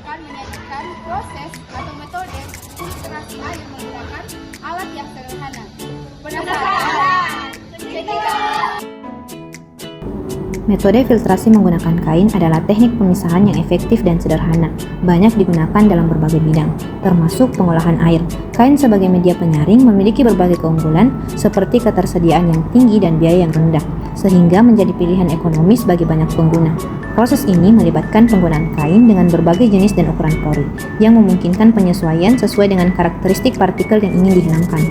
akan menyajikan proses atau metode filtrasi air menggunakan alat yang sederhana. Penasaran? Check it out! Metode filtrasi menggunakan kain adalah teknik pemisahan yang efektif dan sederhana, banyak digunakan dalam berbagai bidang, termasuk pengolahan air. Kain sebagai media penyaring memiliki berbagai keunggulan seperti ketersediaan yang tinggi dan biaya yang rendah, sehingga menjadi pilihan ekonomis bagi banyak pengguna. Proses ini melibatkan penggunaan kain dengan berbagai jenis dan ukuran pori, yang memungkinkan penyesuaian sesuai dengan karakteristik partikel yang ingin dihilangkan.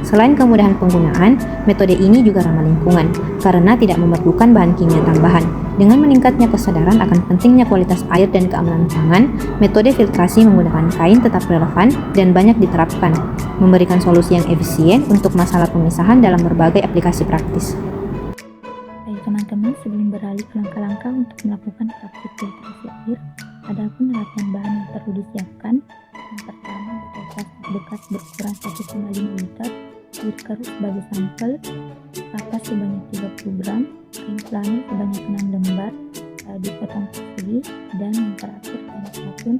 Selain kemudahan penggunaan, metode ini juga ramah lingkungan karena tidak memerlukan bahan kimia tambahan. Dengan meningkatnya kesadaran akan pentingnya kualitas air dan keamanan pangan, metode filtrasi menggunakan kain tetap relevan dan banyak diterapkan, memberikan solusi yang efisien untuk masalah pemisahan dalam berbagai aplikasi praktis. Baik teman-teman, sebelum beralih ke langkah-langkah untuk melakukan praktik filtrasi air, ada pun latihan bahan yang perlu disiapkan. Yang pertama, botol plastik bekas berukuran 1,5 liter, air keruh sebagai sampel, kapas sebanyak 30 gram, kain flanel sebanyak 6 lembar, dipotong persegi, dan yang terakhir kain katun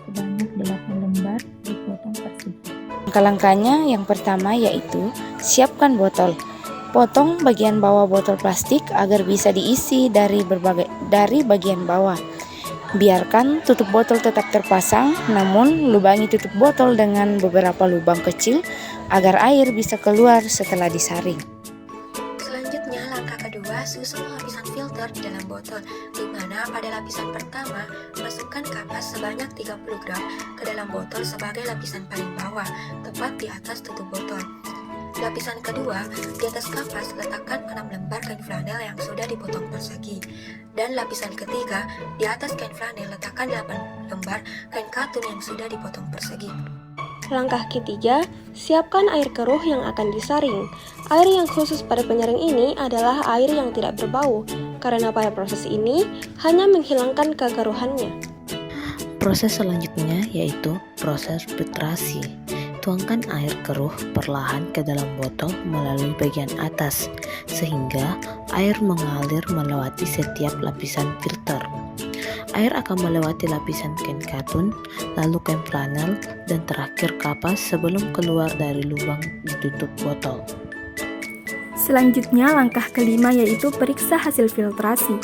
sebanyak 8 lembar, dipotong persegi. Langkah-langkahnya yang pertama yaitu siapkan botol. Potong bagian bawah botol plastik agar bisa diisi dari bagian bawah. Biarkan tutup botol tetap terpasang, namun lubangi tutup botol dengan beberapa lubang kecil agar air bisa keluar setelah disaring. Selanjutnya, langkah kedua, susun lapisan filter di dalam botol, di mana pada lapisan pertama, masukkan kapas sebanyak 30 gram ke dalam botol sebagai lapisan paling bawah, tepat di atas tutup botol. Lapisan kedua, di atas kapas letakkan 6 lembar kain flanel yang sudah dipotong persegi. Dan lapisan ketiga, di atas kain flanel letakkan 8 lembar kain katun yang sudah dipotong persegi. Langkah ketiga, siapkan air keruh yang akan disaring. Air yang khusus pada penyaring ini adalah air yang tidak berbau, karena pada proses ini hanya menghilangkan kekeruhannya. Proses selanjutnya yaitu proses filtrasi. Tuangkan air keruh perlahan ke dalam botol melalui bagian atas, sehingga air mengalir melewati setiap lapisan filter. Air akan melewati lapisan kain katun, lalu kain flanel, dan terakhir kapas sebelum keluar dari lubang di tutup botol. Selanjutnya, langkah kelima yaitu periksa hasil filtrasi.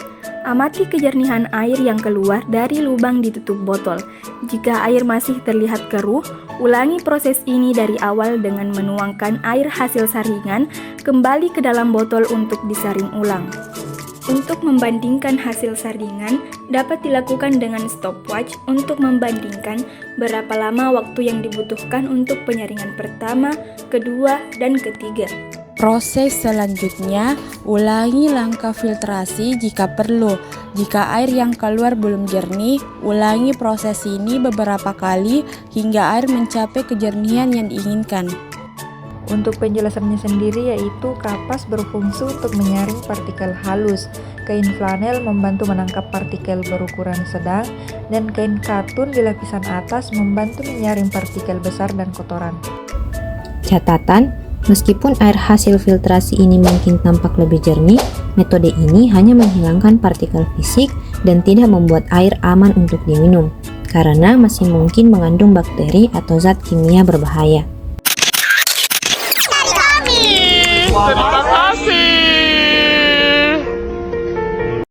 Amati kejernihan air yang keluar dari lubang di tutup botol. Jika air masih terlihat keruh, ulangi proses ini dari awal dengan menuangkan air hasil saringan kembali ke dalam botol untuk disaring ulang. Untuk membandingkan hasil saringan, dapat dilakukan dengan stopwatch untuk membandingkan berapa lama waktu yang dibutuhkan untuk penyaringan pertama, kedua, dan ketiga. Proses selanjutnya, ulangi langkah filtrasi jika perlu. Jika air yang keluar belum jernih, ulangi proses ini beberapa kali hingga air mencapai kejernihan yang diinginkan. Untuk penjelasannya sendiri yaitu kapas berfungsi untuk menyaring partikel halus, kain flanel membantu menangkap partikel berukuran sedang, dan kain katun di lapisan atas membantu menyaring partikel besar dan kotoran. Catatan, meskipun air hasil filtrasi ini mungkin tampak lebih jernih, metode ini hanya menghilangkan partikel fisik dan tidak membuat air aman untuk diminum, karena masih mungkin mengandung bakteri atau zat kimia berbahaya.